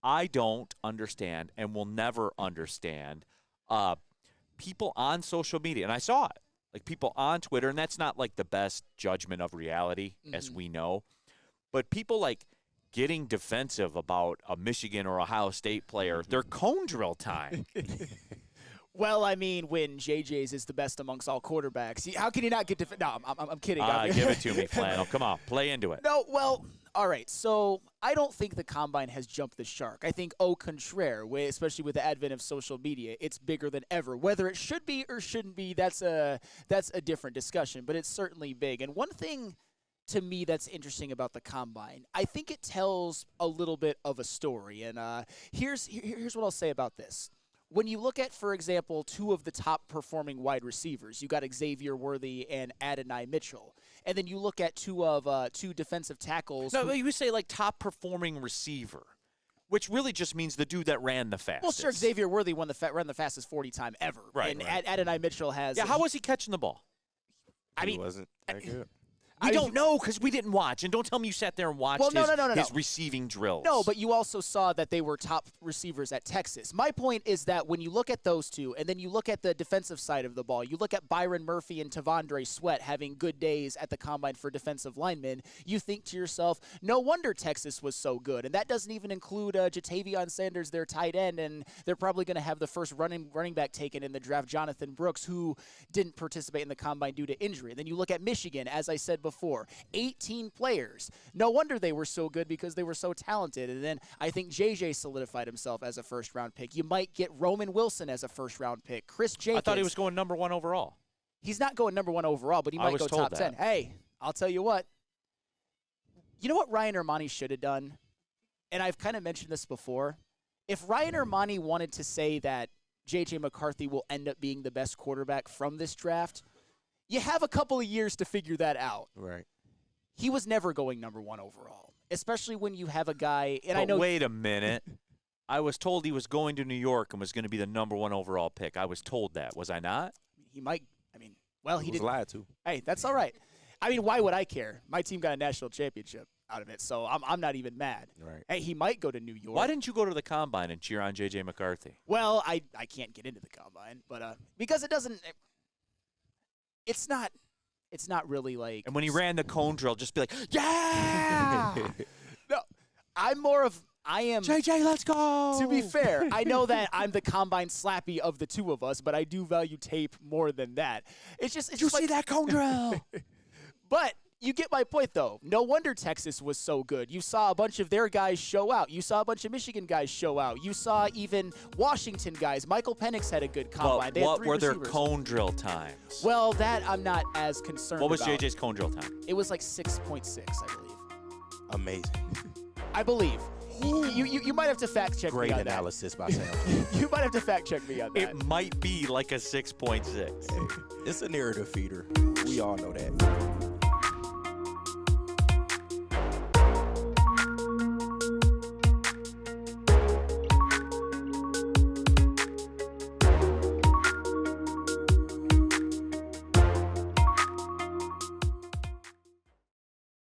I don't understand and will never understand people on social media, and I saw it, like people on Twitter, and that's not like the best judgment of reality, as we know, but people like getting defensive about a Michigan or Ohio State player, their cone drill time. Well, I mean, when JJ's is the best amongst all quarterbacks, how can you not get – no, I'm kidding. Give it to me, Flannel. Come on, play into it. No, well, all right. So I don't think the Combine has jumped the shark. I think au contraire, especially with the advent of social media, it's bigger than ever. Whether it should be or shouldn't be, that's a different discussion, but it's certainly big. And one thing to me that's interesting about the Combine, I think it tells a little bit of a story. And here's what I'll say about this. When you look at, for example, two of the top-performing wide receivers, you got Xavier Worthy and Adonai Mitchell. And then you look at two defensive tackles. No, you would say like top-performing receiver, which really just means the dude that ran the fastest. Well, sure, Xavier Worthy ran the fastest 40 time ever. Right. And Adonai Mitchell has. Yeah, how was he catching the ball? He wasn't that good. We don't know because we didn't watch. And don't tell me you sat there and watched his receiving drills. No, but you also saw that they were top receivers at Texas. My point is that when you look at those two, and then you look at the defensive side of the ball, you look at Byron Murphy and Tavondre Sweat having good days at the Combine for defensive linemen, you think to yourself, no wonder Texas was so good. And that doesn't even include Jatavion Sanders, their tight end, and they're probably going to have the first running back taken in the draft, Jonathan Brooks, who didn't participate in the Combine due to injury. And then you look at Michigan, as I said before, 18 players. No wonder they were so good because they were so talented. And then I think JJ solidified himself as a first-round pick. You might get Roman Wilson as a first-round pick. Chris Jenkins. I thought he was going number 1 overall. He's not going number 1 overall, but he might go top 10. Hey, I'll tell you what. You know what Ryan Ermanni should have done? And I've kind of mentioned this before. If Ryan Ermanni wanted to say that J.J. McCarthy will end up being the best quarterback from this draft, you have a couple of years to figure that out. Right. He was never going number 1 overall, especially when you have a guy. And but I know. Wait a minute. I was told he was going to New York and was going to be the number 1 overall pick. I was told that. Was I not? He might. I mean, well, he didn't. Lied to. Hey, that's all right. I mean, why would I care? My team got a national championship out of it, so I'm not even mad. Right. Hey, he might go to New York. Why didn't you go to the Combine and cheer on J.J. McCarthy? Well, I can't get into the Combine, but because it doesn't. It's not really like. And when he ran the cone drill, just be like, yeah! No, I am. JJ, let's go! To be fair, I know that I'm the Combine slappy of the two of us, but I do value tape more than that. It's just you see that cone drill? But you get my point, though. No wonder Texas was so good. You saw a bunch of their guys show out. You saw a bunch of Michigan guys show out. You saw even Washington guys. Michael Penix had a good Combine. Well, what were receivers. their cone drill times? Well, that I'm not as concerned about. What was JJ's cone drill time? It was like 6.6, I believe. Amazing. I believe. You might have to fact check Great me on analysis by Sam. You might have to fact check me on that. It might be like a 6.6. It's a narrative feeder. We all know that.